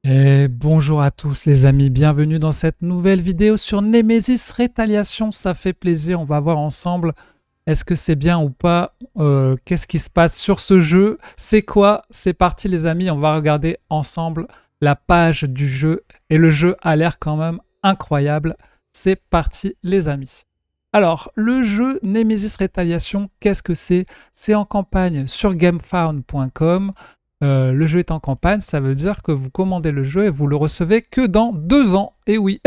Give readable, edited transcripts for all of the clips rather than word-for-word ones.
Et bonjour à tous les amis, bienvenue dans cette nouvelle vidéo sur Nemesis Retaliation. Ça fait plaisir, on va voir ensemble est-ce que c'est bien ou pas, qu'est-ce qui se passe sur ce jeu, c'est quoi. C'est parti les amis, on va regarder ensemble la page du jeu et le jeu a l'air quand même incroyable. C'est parti les amis. Alors, le jeu Nemesis Retaliation, qu'est-ce que c'est? C'est en campagne sur gamefound.com. Le jeu est en campagne, ça veut dire que vous commandez le jeu et vous le recevez que dans 2 ans. Et oui,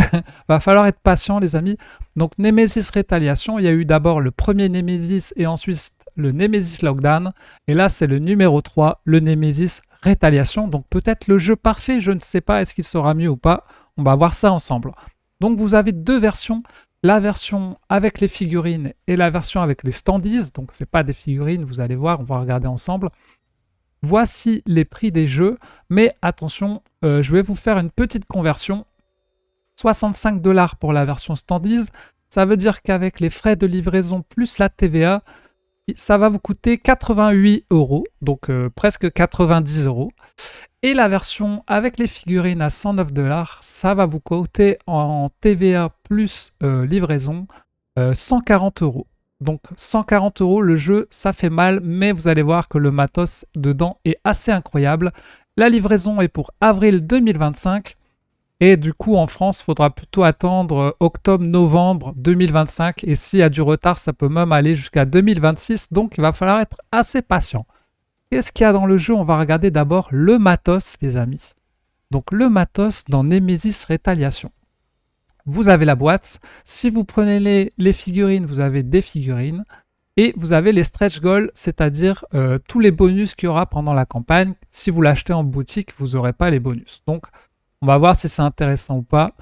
va falloir être patient les amis. Donc Nemesis Retaliation, il y a eu d'abord le premier Nemesis et ensuite le Nemesis Lockdown. Et là c'est le numéro 3, le Nemesis Retaliation. Donc peut-être le jeu parfait, je ne sais pas, est-ce qu'il sera mieux ou pas. On va voir ça ensemble. Donc vous avez deux versions. La version avec les figurines et la version avec les standees. Donc c'est pas des figurines, vous allez voir, on va regarder ensemble. Voici les prix des jeux, mais attention, je vais vous faire une petite conversion. 65 $ pour la version standees, ça veut dire qu'avec les frais de livraison plus la TVA, ça va vous coûter 88 €, donc presque 90 €. Et la version avec les figurines à 109 $, ça va vous coûter en TVA plus livraison 140 €. Donc 140 €, le jeu, ça fait mal, mais vous allez voir que le matos dedans est assez incroyable. La livraison est pour avril 2025. Et du coup, en France, il faudra plutôt attendre octobre-novembre 2025. Et s'il y a du retard, ça peut même aller jusqu'à 2026. Donc il va falloir être assez patient. Qu'est-ce qu'il y a dans le jeu? On va regarder d'abord le matos, les amis. Donc le matos dans Nemesis Retaliation. Vous avez la boîte. Si vous prenez les figurines, vous avez des figurines. Et vous avez les stretch goals, c'est-à-dire tous les bonus qu'il y aura pendant la campagne. Si vous l'achetez en boutique, vous n'aurez pas les bonus. Donc, on va voir si c'est intéressant ou pas.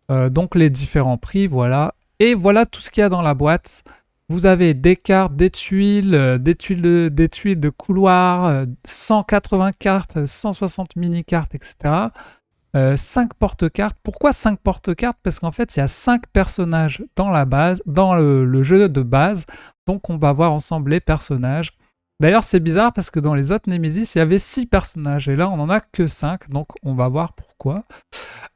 Donc, les différents prix, voilà. Et voilà tout ce qu'il y a dans la boîte. Vous avez des cartes, des tuiles, des tuiles de couloir, 180 cartes, 160 mini-cartes, etc. 5 porte-cartes. Pourquoi 5 porte-cartes? Parce qu'en fait, il y a 5 personnages dans la base, dans le jeu de base. Donc, on va voir ensemble les personnages. D'ailleurs, c'est bizarre parce que dans les autres Nemesis, il y avait 6 personnages. Et là, on n'en a que 5. Donc, on va voir pourquoi.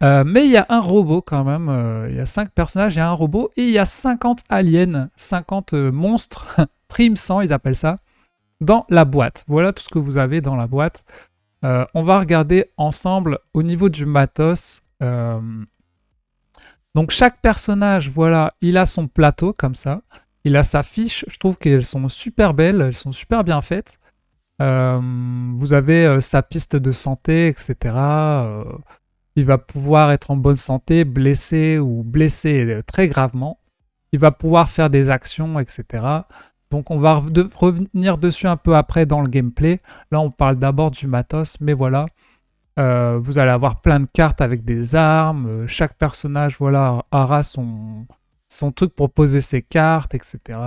Mais il y a un robot quand même. Il y a 5 personnages, il y a un robot. Et il y a 50 aliens, 50 monstres, prime 100, ils appellent ça, dans la boîte. Voilà tout ce que vous avez dans la boîte. On va regarder ensemble au niveau du matos. Donc chaque personnage, voilà, il a son plateau comme ça. Il a sa fiche. Je trouve qu'elles sont super belles, elles sont super bien faites. Vous avez sa piste de santé, etc. Il va pouvoir être en bonne santé, blessé ou blessé très gravement. Il va pouvoir faire des actions, etc. Donc on va revenir dessus un peu après dans le gameplay. Là on parle d'abord du matos, mais voilà. Vous allez avoir plein de cartes avec des armes. Chaque personnage voilà, aura son truc pour poser ses cartes, etc.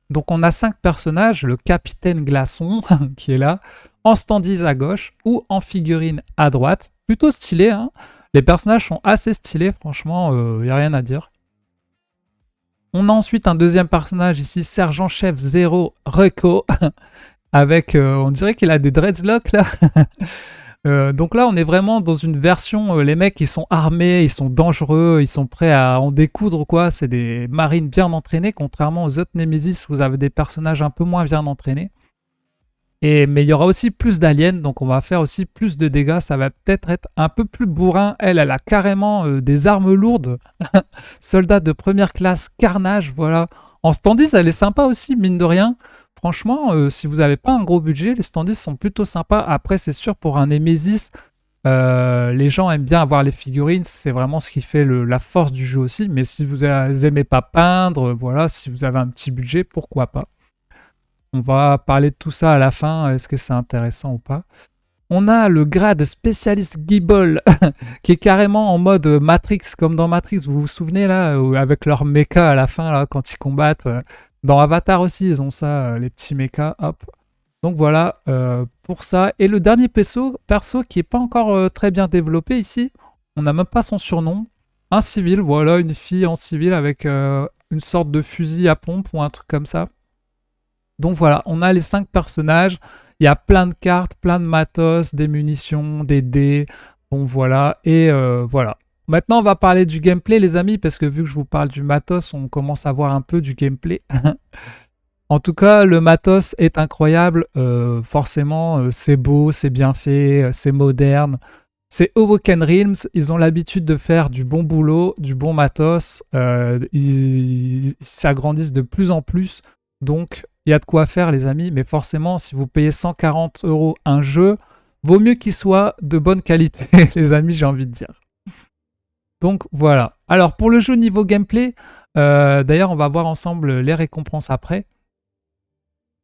Donc on a 5 personnages. Le capitaine Glaçon qui est là, en standees à gauche ou en figurine à droite. Plutôt stylé, hein. Les personnages sont assez stylés, franchement, il n'y a rien à dire. On a ensuite un deuxième personnage ici, Sergent-Chef Zero Reco, avec, on dirait qu'il a des dreadlocks là. Donc là, on est vraiment dans une version, les mecs, ils sont armés, ils sont dangereux, ils sont prêts à en découdre, quoi. C'est des marines bien entraînés, contrairement aux autres Nemesis, où vous avez des personnages un peu moins bien entraînés. Mais il y aura aussi plus d'aliens, donc on va faire aussi plus de dégâts. Ça va peut-être être un peu plus bourrin. Elle a carrément des armes lourdes. Soldat de première classe, carnage, voilà. En standees, elle est sympa aussi, mine de rien. Franchement, si vous n'avez pas un gros budget, les standees sont plutôt sympas. Après, c'est sûr, pour un Nemesis, les gens aiment bien avoir les figurines. C'est vraiment ce qui fait la force du jeu aussi. Mais si vous n'aimez pas peindre, voilà, si vous avez un petit budget, pourquoi pas. On va parler de tout ça à la fin, est-ce que c'est intéressant ou pas. On a le grade spécialiste Gible qui est carrément en mode Matrix, comme dans Matrix, vous vous souvenez là, avec leur mecha à la fin, là, quand ils combattent. Dans Avatar aussi, ils ont ça, les petits mechas, hop. Donc voilà, pour ça. Et le dernier perso qui n'est pas encore très bien développé ici, on n'a même pas son surnom. Un civil, voilà, une fille en civil avec une sorte de fusil à pompe ou un truc comme ça. Donc voilà, on a les 5 personnages. Il y a plein de cartes, plein de matos, des munitions, des dés. Bon, voilà. Et voilà. Maintenant, on va parler du gameplay, les amis, parce que vu que je vous parle du matos, on commence à voir un peu du gameplay. En tout cas, le matos est incroyable. Forcément, c'est beau, c'est bien fait, c'est moderne. C'est Awoken Realms, ils ont l'habitude de faire du bon boulot, du bon matos. Ils s'agrandissent de plus en plus. Donc, il y a de quoi faire, les amis. Mais forcément, si vous payez 140 € un jeu, vaut mieux qu'il soit de bonne qualité, les amis, j'ai envie de dire. Donc, voilà. Alors, pour le jeu niveau gameplay, d'ailleurs, on va voir ensemble les récompenses après.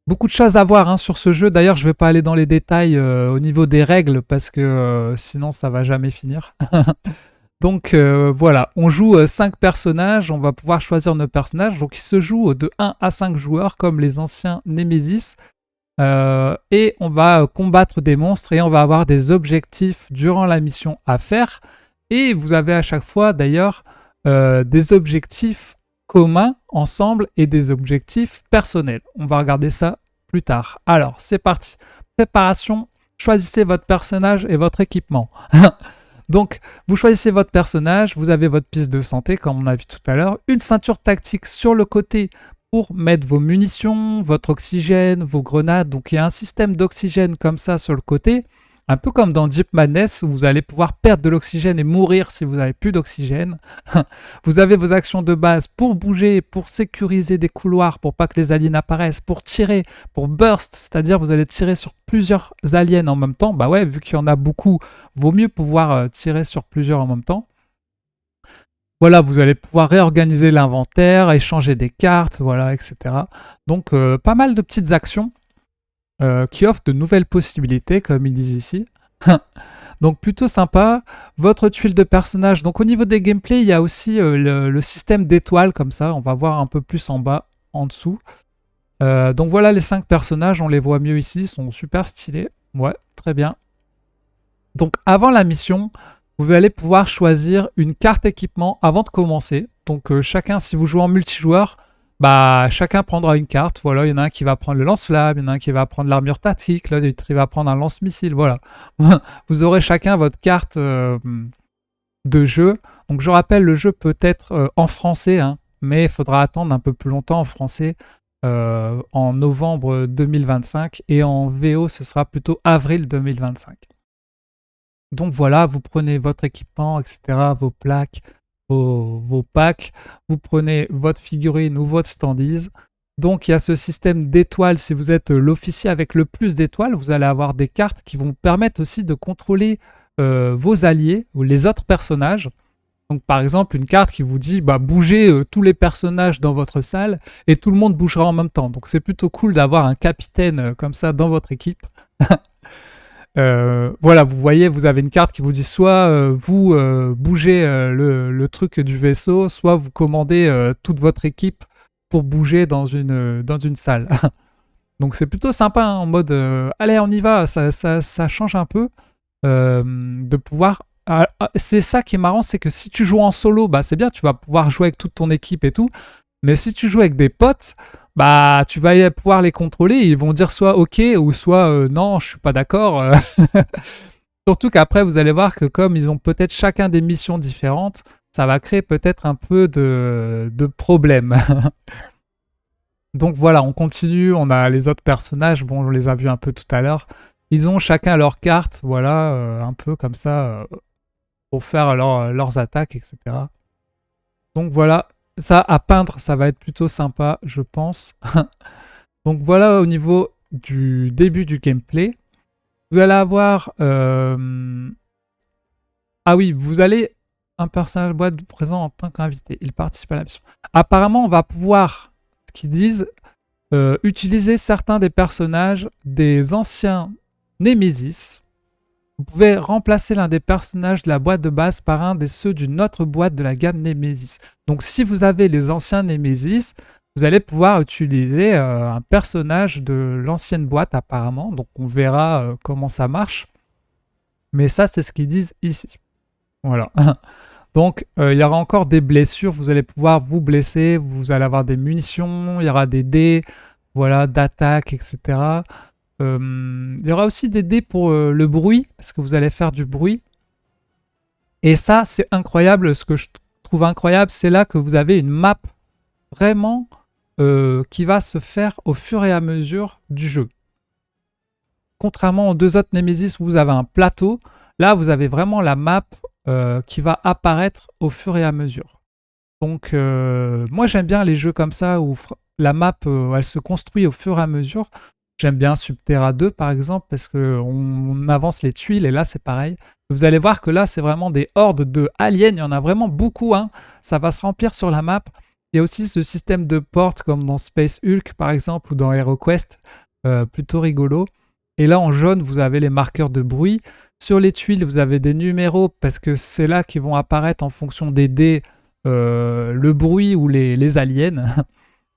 Beaucoup de choses à voir hein, sur ce jeu. D'ailleurs, je ne vais pas aller dans les détails au niveau des règles parce que sinon ça va jamais finir. Donc voilà, on joue 5 personnages, on va pouvoir choisir nos personnages. Donc il se joue de 1 à 5 joueurs comme les anciens Nemesis. Et on va combattre des monstres et on va avoir des objectifs durant la mission à faire. Et vous avez à chaque fois d'ailleurs des objectifs communs ensemble et des objectifs personnels. On va regarder ça plus tard. Alors, c'est parti. Préparation, choisissez votre personnage et votre équipement. Donc, vous choisissez votre personnage, vous avez votre piste de santé, comme on a vu tout à l'heure, une ceinture tactique sur le côté pour mettre vos munitions, votre oxygène, vos grenades. Donc, il y a un système d'oxygène comme ça sur le côté. Un peu comme dans Deep Madness, où vous allez pouvoir perdre de l'oxygène et mourir si vous n'avez plus d'oxygène. Vous avez vos actions de base pour bouger, pour sécuriser des couloirs, pour pas que les aliens apparaissent, pour tirer, pour burst, c'est-à-dire vous allez tirer sur plusieurs aliens en même temps. Bah ouais, vu qu'il y en a beaucoup, vaut mieux pouvoir tirer sur plusieurs en même temps. Voilà, vous allez pouvoir réorganiser l'inventaire, échanger des cartes, voilà, etc. Donc pas mal de petites actions qui offre de nouvelles possibilités, comme ils disent ici. Donc plutôt sympa. Votre tuile de personnage. Donc au niveau des gameplays, il y a aussi le système d'étoiles, comme ça. On va voir un peu plus en bas, en dessous. Donc voilà les 5 personnages, on les voit mieux ici, ils sont super stylés. Ouais, très bien. Donc avant la mission, vous allez pouvoir choisir une carte équipement avant de commencer. Donc chacun, si vous jouez en multijoueur, bah chacun prendra une carte. Voilà, il y en a un qui va prendre le lance-flamme, il y en a un qui va prendre l'armure tactique, l'autre il va prendre un lance-missile. Voilà. Vous aurez chacun votre carte de jeu. Donc je rappelle, le jeu peut être en français, hein, mais il faudra attendre un peu plus longtemps en français. En novembre 2025 et en VO ce sera plutôt avril 2025. Donc voilà, vous prenez votre équipement, etc., vos plaques, vos packs, vous prenez votre figurine ou votre standees. Donc il y a ce système d'étoiles, si vous êtes l'officier avec le plus d'étoiles, vous allez avoir des cartes qui vont vous permettre aussi de contrôler vos alliés ou les autres personnages. Donc par exemple une carte qui vous dit bah, bougez tous les personnages dans votre salle et tout le monde bougera en même temps. Donc c'est plutôt cool d'avoir un capitaine comme ça dans votre équipe. Voilà, vous voyez, vous avez une carte qui vous dit soit vous bougez le truc du vaisseau, soit vous commandez toute votre équipe pour bouger dans une salle. Donc c'est plutôt sympa hein, en mode allez on y va, ça change un peu de pouvoir... c'est ça qui est marrant, c'est que si tu joues en solo, bah c'est bien, tu vas pouvoir jouer avec toute ton équipe et tout, mais si tu joues avec des potes, bah tu vas pouvoir les contrôler, ils vont dire soit ok ou soit non, je suis pas d'accord. Surtout qu'après vous allez voir que comme ils ont peut-être chacun des missions différentes, ça va créer peut-être un peu de problèmes. Donc voilà, on continue, on a les autres personnages, bon on les a vus un peu tout à l'heure. Ils ont chacun leur carte, voilà, un peu comme ça, pour faire leurs attaques, etc. Donc voilà, ça à peindre, ça va être plutôt sympa, je pense. Donc voilà au niveau du début du gameplay. Vous allez avoir... Ah oui, vous allez... Un personnage boîte présent en tant qu'invité. Il participe à la mission. Apparemment, on va pouvoir, ce qu'ils disent, utiliser certains des personnages des anciens Nemesis. Vous pouvez remplacer l'un des personnages de la boîte de base par un des ceux d'une autre boîte de la gamme Nemesis. Donc si vous avez les anciens Nemesis, vous allez pouvoir utiliser un personnage de l'ancienne boîte apparemment. Donc on verra comment ça marche. Mais ça, c'est ce qu'ils disent ici. Voilà. Donc il y aura encore des blessures. Vous allez pouvoir vous blesser. Vous allez avoir des munitions. Il y aura des dés voilà, d'attaque, etc. Il y aura aussi des dés pour le bruit, parce que vous allez faire du bruit. Et ça, c'est incroyable. Ce que je trouve incroyable, c'est là que vous avez une map vraiment qui va se faire au fur et à mesure du jeu. Contrairement aux deux autres Nemesis où vous avez un plateau, là, vous avez vraiment la map qui va apparaître au fur et à mesure. Donc, moi, j'aime bien les jeux comme ça où la map, elle se construit au fur et à mesure. J'aime bien Subterra 2, par exemple, parce qu'on avance les tuiles, et là, c'est pareil. Vous allez voir que là, c'est vraiment des hordes de aliens. Il y en a vraiment beaucoup, hein. Ça va se remplir sur la map. Il y a aussi ce système de portes, comme dans Space Hulk, par exemple, ou dans HeroQuest, plutôt rigolo. Et là, en jaune, vous avez les marqueurs de bruit. Sur les tuiles, vous avez des numéros, parce que c'est là qu'ils vont apparaître en fonction des dés, le bruit ou les aliens.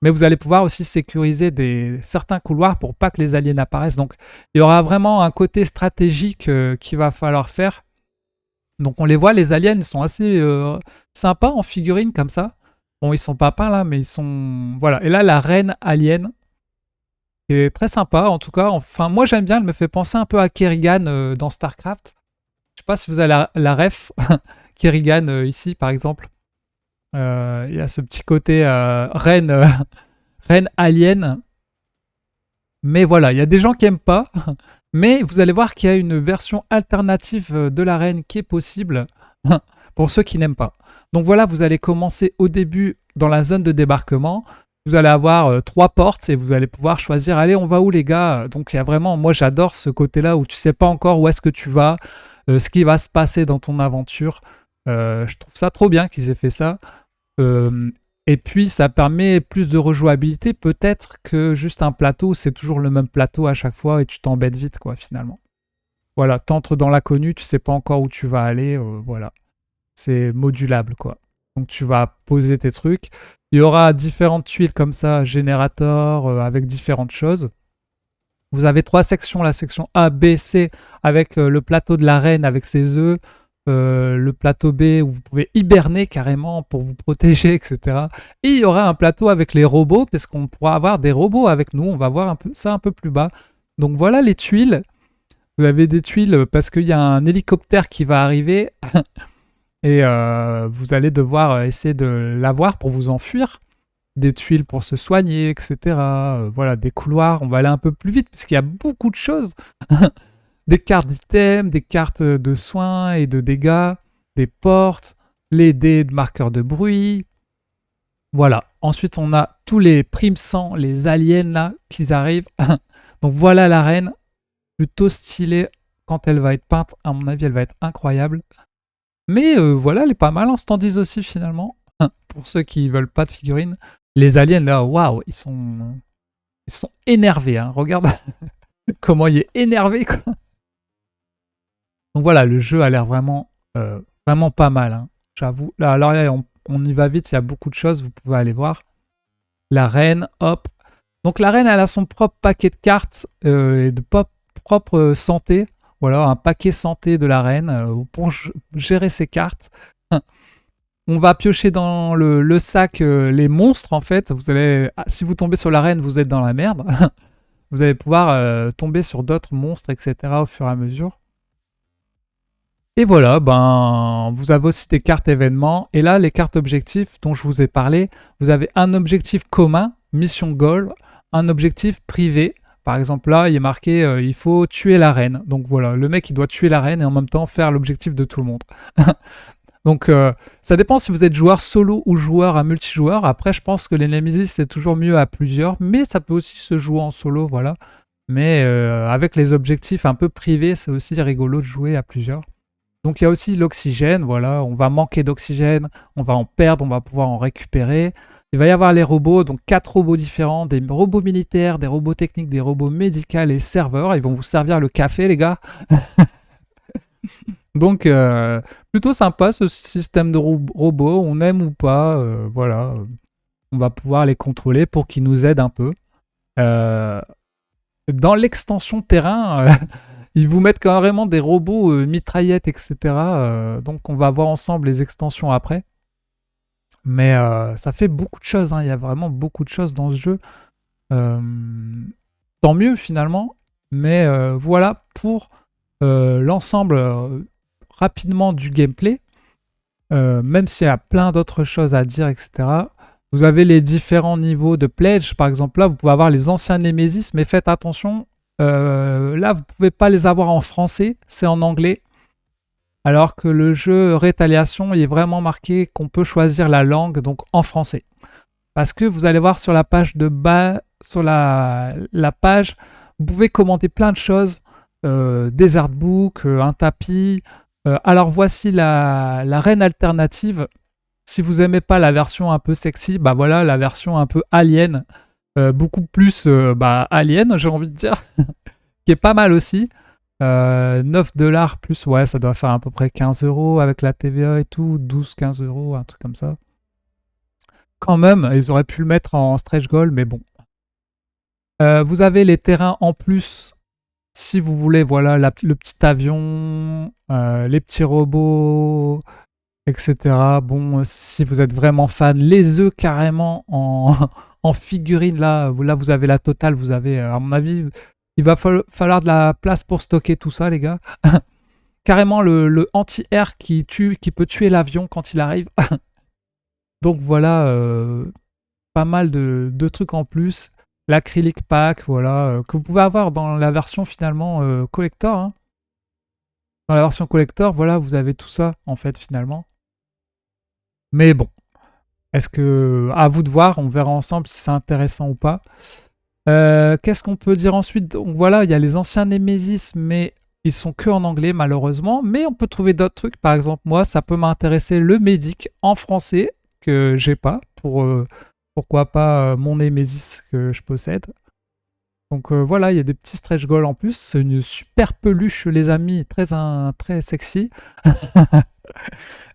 Mais vous allez pouvoir aussi sécuriser certains couloirs pour pas que les aliens apparaissent. Donc il y aura vraiment un côté stratégique qu'il va falloir faire. Donc on les voit, les aliens, ils sont assez sympas en figurine comme ça. Bon, ils sont pas peints là, mais ils sont... Voilà. Et là, la reine alien, qui est très sympa en tout cas. Enfin, moi j'aime bien, elle me fait penser un peu à Kerrigan dans StarCraft. Je sais pas si vous avez la ref. Kerrigan ici par exemple. Il y a ce petit côté reine, reine alien. Mais voilà, il y a des gens qui n'aiment pas. Mais vous allez voir qu'il y a une version alternative de la reine qui est possible pour ceux qui n'aiment pas. Donc voilà, vous allez commencer au début dans la zone de débarquement. Vous allez avoir 3 portes et vous allez pouvoir choisir, allez, on va où les gars? Donc il y a vraiment, moi j'adore ce côté-là où tu sais pas encore où est-ce que tu vas, ce qui va se passer dans ton aventure. Je trouve ça trop bien qu'ils aient fait ça. Et puis ça permet plus de rejouabilité peut-être que juste un plateau, c'est toujours le même plateau à chaque fois et tu t'embêtes vite quoi finalement. Voilà, t'entres dans l'inconnu, tu sais pas encore où tu vas aller, voilà. C'est modulable quoi. Donc tu vas poser tes trucs. Il y aura différentes tuiles comme ça, générateurs avec différentes choses. Vous avez 3 sections, la section A, B, C avec le plateau de la reine avec ses œufs. Le plateau B où vous pouvez hiberner carrément pour vous protéger, etc. Et il y aura un plateau avec les robots, parce qu'on pourra avoir des robots avec nous. On va voir un peu ça un peu plus bas. Donc voilà les tuiles. Vous avez des tuiles parce qu'il y a un hélicoptère qui va arriver et vous allez devoir essayer de l'avoir pour vous enfuir. Des tuiles pour se soigner, etc. Voilà, des couloirs. On va aller un peu plus vite parce qu'il y a beaucoup de choses. Des cartes d'items, des cartes de soins et de dégâts, des portes, les dés de marqueurs de bruit. Voilà. Ensuite, on a tous les primes 100, les aliens là, qui arrivent. Donc voilà l'arène, plutôt stylée quand elle va être peinte. À mon avis, elle va être incroyable. Mais voilà, elle est pas mal en standees aussi finalement. Pour ceux qui veulent pas de figurines. Les aliens là, waouh, ils sont énervés. Hein. Regarde comment il est énervé quoi. Donc voilà, le jeu a l'air vraiment, vraiment pas mal, hein, j'avoue. Là, alors là, on y va vite, il y a beaucoup de choses, vous pouvez aller voir. La reine, hop. Donc la reine, elle a son propre paquet de cartes et de propre santé. Voilà, un paquet santé de la reine pour gérer ses cartes. On va piocher dans le sac les monstres, en fait. Vous allez, si vous tombez sur la reine, vous êtes dans la merde. Vous allez pouvoir tomber sur d'autres monstres, etc. au fur et à mesure. Et voilà, ben, vous avez aussi des cartes événements. Et là, les cartes objectifs dont je vous ai parlé, vous avez un objectif commun, mission goal, un objectif privé. Par exemple, là, il est marqué il faut tuer la reine. Donc voilà, le mec, il doit tuer la reine et en même temps faire l'objectif de tout le monde. Donc ça dépend si vous êtes joueur solo ou joueur à multijoueur. Après, je pense que les Nemesis, c'est toujours mieux à plusieurs, mais ça peut aussi se jouer en solo, voilà. Mais avec les objectifs un peu privés, c'est aussi rigolo de jouer à plusieurs. Donc il y a aussi l'oxygène, voilà, on va manquer d'oxygène, on va en perdre, on va pouvoir en récupérer. Il va y avoir les robots, donc 4 robots différents, des robots militaires, des robots techniques, des robots médicaux et serveurs. Ils vont vous servir le café, les gars. Donc plutôt sympa ce système de robots, on aime ou pas, voilà. On va pouvoir les contrôler pour qu'ils nous aident un peu. Dans l'extension terrain, ils vous mettent carrément des robots mitraillettes, etc. Donc on va voir ensemble les extensions après. Mais ça fait beaucoup de choses, hein. Il y a vraiment beaucoup de choses dans ce jeu. Tant mieux finalement. Mais voilà pour l'ensemble rapidement du gameplay. même s'il y a plein d'autres choses à dire, etc. Vous avez les différents niveaux de pledge. Par exemple, là, vous pouvez avoir les anciens Nemesis, mais faites attention. Là, vous ne pouvez pas les avoir en français, c'est en anglais. Alors que le jeu Rétaliation, il est vraiment marqué qu'on peut choisir la langue, donc en français. Parce que vous allez voir sur la page de bas, sur la page, vous pouvez commenter plein de choses. Des artbooks, un tapis. Alors voici la reine alternative. Si vous aimez pas la version un peu sexy, bah voilà la version un peu alien. Beaucoup plus alien, j'ai envie de dire. Qui est pas mal aussi. 9 $ plus, ouais, ça doit faire à peu près 15 € avec la TVA et tout. 12-15 €, un truc comme ça. Quand même, ils auraient pu le mettre en stretch goal, mais bon. Vous avez les terrains en plus si vous voulez, voilà, le petit avion, les petits robots, etc. Bon, si vous êtes vraiment fan, les œufs carrément en, en figurine, là, vous avez la totale, vous avez, à mon avis, il va falloir de la place pour stocker tout ça, les gars. Carrément le anti-air qui peut tuer l'avion quand il arrive. Donc voilà, pas mal de trucs en plus. L'acrylic pack, voilà, que vous pouvez avoir dans la version finalement collector. Hein. Dans la version collector, voilà, vous avez tout ça en fait finalement. Mais bon, est-ce que à vous de voir, on verra ensemble si c'est intéressant ou pas. Qu'est-ce qu'on peut dire ensuite? Donc voilà, il y a les anciens Nemesis, mais ils sont que en anglais malheureusement. Mais on peut trouver d'autres trucs. Par exemple, moi, ça peut m'intéresser le Medic en français que j'ai pas pour pourquoi pas mon Nemesis que je possède. Donc voilà, il y a des petits stretch goals en plus. C'est une super peluche, les amis, très sexy.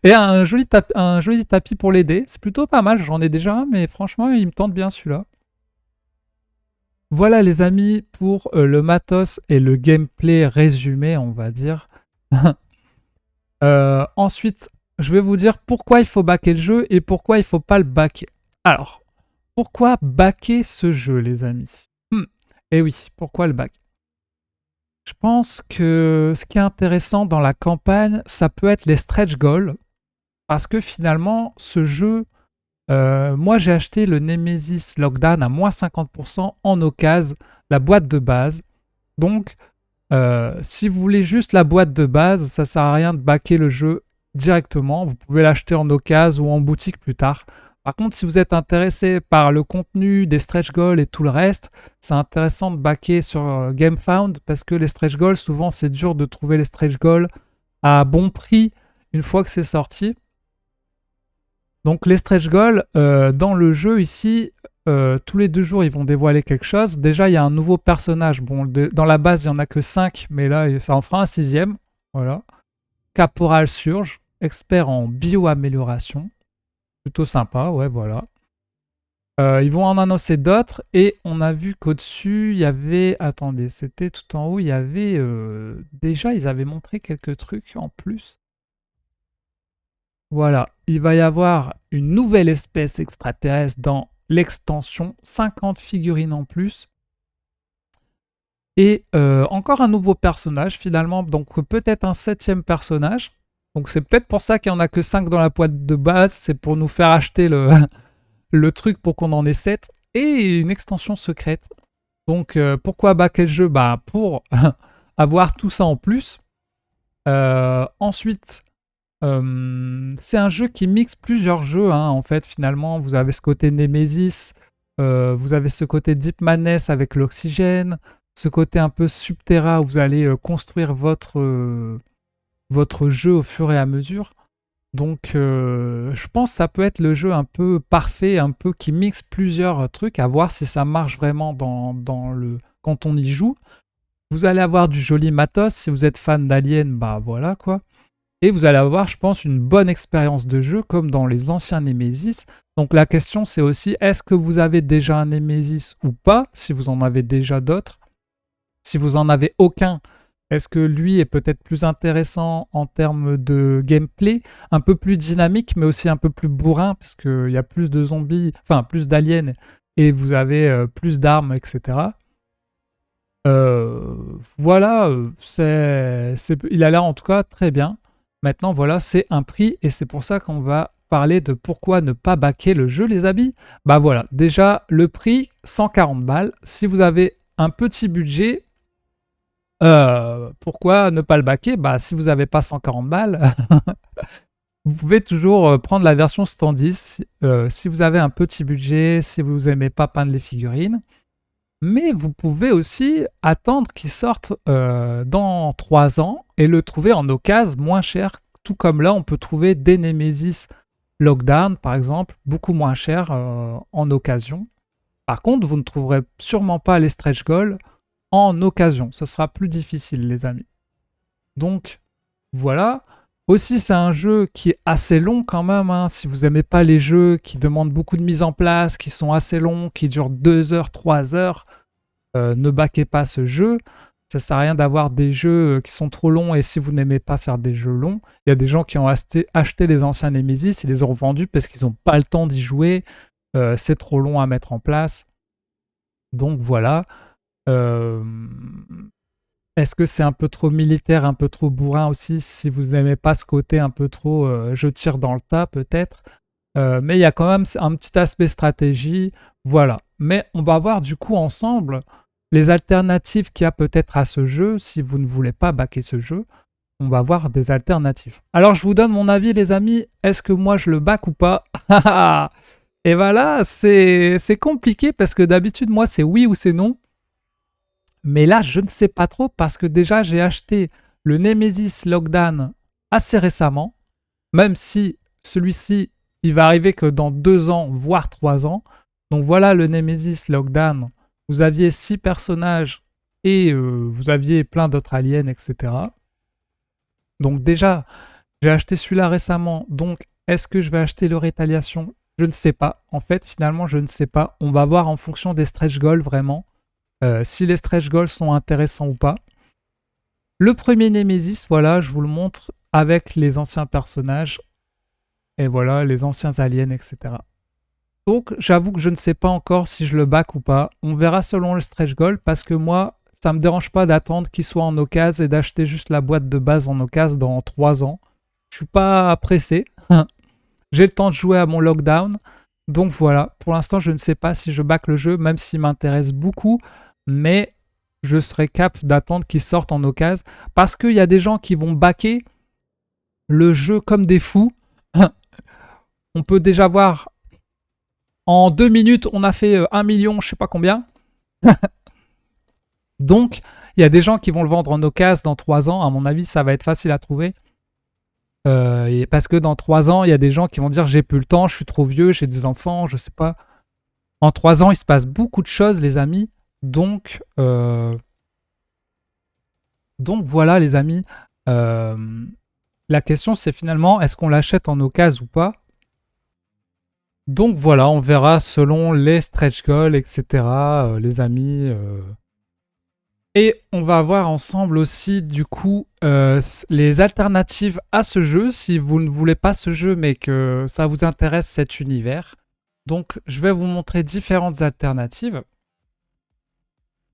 Et un joli tapis pour l'aider. C'est plutôt pas mal, j'en ai déjà un, mais franchement, il me tente bien celui-là. Voilà les amis pour le matos et le gameplay résumé, on va dire. Ensuite, je vais vous dire pourquoi il faut backer le jeu et pourquoi il ne faut pas le backer. Alors, pourquoi backer ce jeu, les amis? Eh oui, pourquoi le back? Je pense que ce qui est intéressant dans la campagne, ça peut être les stretch goals. Parce que finalement, ce jeu, moi j'ai acheté le Nemesis Lockdown à moins 50% en occasion, la boîte de base. Donc, si vous voulez juste la boîte de base, ça sert à rien de backer le jeu directement. Vous pouvez l'acheter en occasion ou en boutique plus tard. Par contre, si vous êtes intéressé par le contenu des stretch goals et tout le reste, c'est intéressant de backer sur GameFound parce que les stretch goals, souvent c'est dur de trouver les stretch goals à bon prix une fois que c'est sorti. Donc les stretch goals, dans le jeu ici, tous les 2 jours, ils vont dévoiler quelque chose. Déjà, il y a un nouveau personnage. Bon, dans la base, il n'y en a que 5, mais là, ça en fera un 6e. Voilà. Caporal Surge, expert en bio-amélioration. Plutôt sympa, ouais, voilà. Ils vont en annoncer d'autres, et on a vu qu'au-dessus, il y avait... Attendez, c'était tout en haut, il y avait... Déjà, ils avaient montré quelques trucs en plus. Voilà, il va y avoir une nouvelle espèce extraterrestre dans l'extension, 50 figurines en plus. Et encore un nouveau personnage finalement, donc peut-être un 7e personnage. Donc c'est peut-être pour ça qu'il n'y en a que 5 dans la boîte de base, c'est pour nous faire acheter le truc pour qu'on en ait 7. Et une extension secrète. Donc pourquoi backer le jeu? Bah, pour avoir tout ça en plus. Ensuite, c'est un jeu qui mixe plusieurs jeux, hein, en fait, finalement. Vous avez ce côté Nemesis, vous avez ce côté Deep Madness avec l'oxygène, ce côté un peu Subterra où vous allez construire votre jeu au fur et à mesure. Donc, je pense que ça peut être le jeu un peu parfait, un peu qui mixe plusieurs trucs, à voir si ça marche vraiment quand on y joue. Vous allez avoir du joli matos. Si vous êtes fan d'Alien, bah voilà quoi. Et vous allez avoir, je pense, une bonne expérience de jeu comme dans les anciens Nemesis. Donc la question c'est aussi, est-ce que vous avez déjà un Nemesis ou pas? Si vous en avez déjà d'autres. Si vous en avez aucun, est-ce que lui est peut-être plus intéressant en termes de gameplay, un peu plus dynamique, mais aussi un peu plus bourrin, parce qu'il y a plus de zombies, enfin plus d'aliens, et vous avez plus d'armes, etc. Voilà, il a l'air en tout cas très bien. Maintenant, voilà, c'est un prix et c'est pour ça qu'on va parler de pourquoi ne pas baquer le jeu, les amis. Bah voilà, déjà, le prix, 140 balles. Si vous avez un petit budget, pourquoi ne pas le baquer? Bah, si vous n'avez pas 140 balles, vous pouvez toujours prendre la version standard si vous avez un petit budget, si vous aimez pas peindre les figurines. Mais vous pouvez aussi attendre qu'il sorte dans 3 ans et le trouver en occasion moins cher. Tout comme là, on peut trouver des Nemesis Lockdown, par exemple, beaucoup moins cher en occasion. Par contre, vous ne trouverez sûrement pas les stretch goals en occasion. Ce sera plus difficile, les amis. Donc, voilà. Aussi, c'est un jeu qui est assez long quand même, hein. Si vous n'aimez pas les jeux qui demandent beaucoup de mise en place, qui sont assez longs, qui durent 2 heures, 3 heures, ne baquez pas ce jeu. Ça sert à rien d'avoir des jeux qui sont trop longs et si vous n'aimez pas faire des jeux longs, il y a des gens qui ont acheté les anciens Nemesis et les ont revendus parce qu'ils n'ont pas le temps d'y jouer. C'est trop long à mettre en place. Donc voilà. Euh, Est-ce que c'est un peu trop militaire, un peu trop bourrin aussi, si vous n'aimez pas ce côté un peu trop je tire dans le tas peut-être. Mais il y a quand même un petit aspect stratégie. Voilà. Mais on va voir du coup ensemble les alternatives qu'il y a peut-être à ce jeu. Si vous ne voulez pas baquer ce jeu, on va voir des alternatives. Alors je vous donne mon avis les amis. Est-ce que moi je le back ou pas? Et voilà, c'est compliqué parce que d'habitude moi c'est oui ou c'est non. Mais là, je ne sais pas trop parce que déjà, j'ai acheté le Nemesis Lockdown assez récemment, même si celui-ci, il va arriver que dans 2 ans, voire 3 ans. Donc voilà le Nemesis Lockdown. Vous aviez 6 personnages et vous aviez plein d'autres aliens, etc. Donc déjà, j'ai acheté celui-là récemment. Donc, est-ce que je vais acheter le Rétaliation? Je ne sais pas. En fait, finalement, je ne sais pas. On va voir en fonction des stretch goals, vraiment. Si les stretch goals sont intéressants ou pas. Le premier Nemesis, voilà, je vous le montre avec les anciens personnages. Et voilà, les anciens aliens, etc. Donc, j'avoue que je ne sais pas encore si je le back ou pas. On verra selon le stretch goal parce que moi, ça me dérange pas d'attendre qu'il soit en occasion et d'acheter juste la boîte de base en occasion dans 3 ans. Je suis pas pressé. J'ai le temps de jouer à mon lockdown. Donc voilà, pour l'instant, je ne sais pas si je back le jeu, même s'il m'intéresse beaucoup. Mais je serai cap d'attendre qu'il sorte en occasion. Parce qu'il y a des gens qui vont backer le jeu comme des fous. On peut déjà voir, en 2 minutes, on a fait 1 million, je sais pas combien. Donc, il y a des gens qui vont le vendre en occasion dans 3 ans. À mon avis, ça va être facile à trouver. Parce que dans 3 ans, il y a des gens qui vont dire j'ai plus le temps, je suis trop vieux, j'ai des enfants, je sais pas. En 3 ans, il se passe beaucoup de choses, les amis. Donc voilà, les amis. La question, c'est finalement, est-ce qu'on l'achète en occasion ou pas? Donc voilà, on verra selon les stretch goals, etc., les amis. Et on va voir ensemble aussi, du coup, les alternatives à ce jeu, si vous ne voulez pas ce jeu, mais que ça vous intéresse cet univers. Donc, je vais vous montrer différentes alternatives.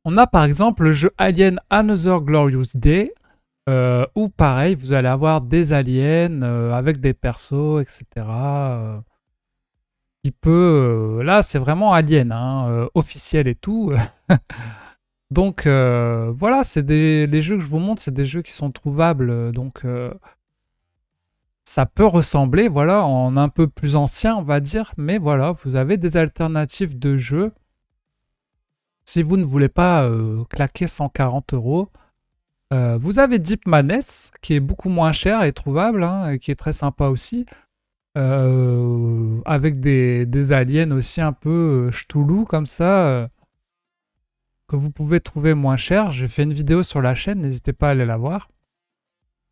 On a par exemple le jeu Alien Another Glorious Day, où pareil, vous allez avoir des aliens avec des persos, etc. Qui peut... là, c'est vraiment Alien, hein, officiel et tout. Donc voilà, les jeux que je vous montre, c'est des jeux qui sont trouvables. Donc ça peut ressembler, voilà, en un peu plus ancien, on va dire. Mais voilà, vous avez des alternatives de jeux. Si vous ne voulez pas claquer 140 euros, vous avez Deep Madness, qui est beaucoup moins cher et trouvable, hein, et qui est très sympa aussi. Avec des aliens aussi un peu ch'toulou comme ça, que vous pouvez trouver moins cher. J'ai fait une vidéo sur la chaîne, n'hésitez pas à aller la voir.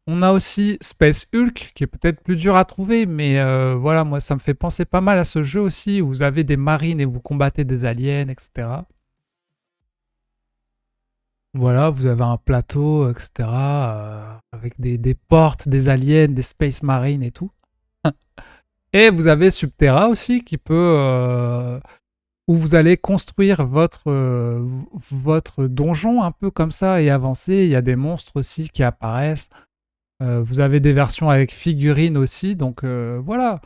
On a aussi Space Hulk, qui est peut-être plus dur à trouver, mais voilà, moi ça me fait penser pas mal à ce jeu aussi, où vous avez des marines et vous combattez des aliens, etc. Voilà, vous avez un plateau, etc. Avec des portes, des aliens, des Space Marines et tout. Et vous avez Subterra aussi, qui peut... où vous allez construire votre donjon un peu comme ça et avancer. Il y a des monstres aussi qui apparaissent. Vous avez des versions avec figurines aussi. Donc voilà,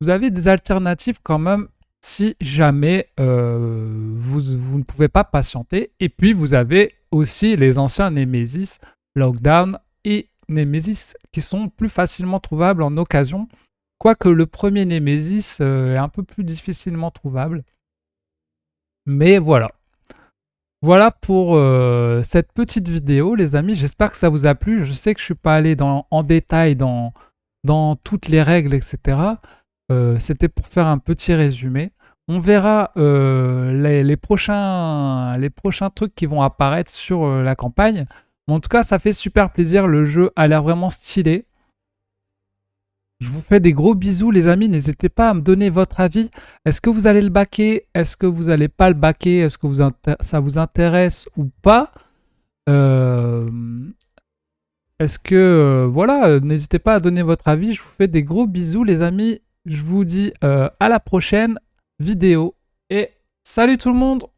vous avez des alternatives quand même si jamais vous ne pouvez pas patienter. Et puis vous avez aussi les anciens Nemesis, Lockdown et Nemesis qui sont plus facilement trouvables en occasion. Quoique le premier Nemesis est un peu plus difficilement trouvable. Mais voilà. Voilà pour cette petite vidéo, les amis. J'espère que ça vous a plu. Je sais que je ne suis pas allé en détail dans toutes les règles, etc. C'était pour faire un petit résumé. On verra les prochains trucs qui vont apparaître sur la campagne. Mais en tout cas, ça fait super plaisir. Le jeu a l'air vraiment stylé. Je vous fais des gros bisous, les amis. N'hésitez pas à me donner votre avis. Est-ce que vous allez le backer? Est-ce que vous n'allez pas le backer? Est-ce que ça vous intéresse ou pas? Euh, Est-ce que... voilà, n'hésitez pas à donner votre avis. Je vous fais des gros bisous, les amis. Je vous dis à la prochaine vidéo. Et salut tout le monde!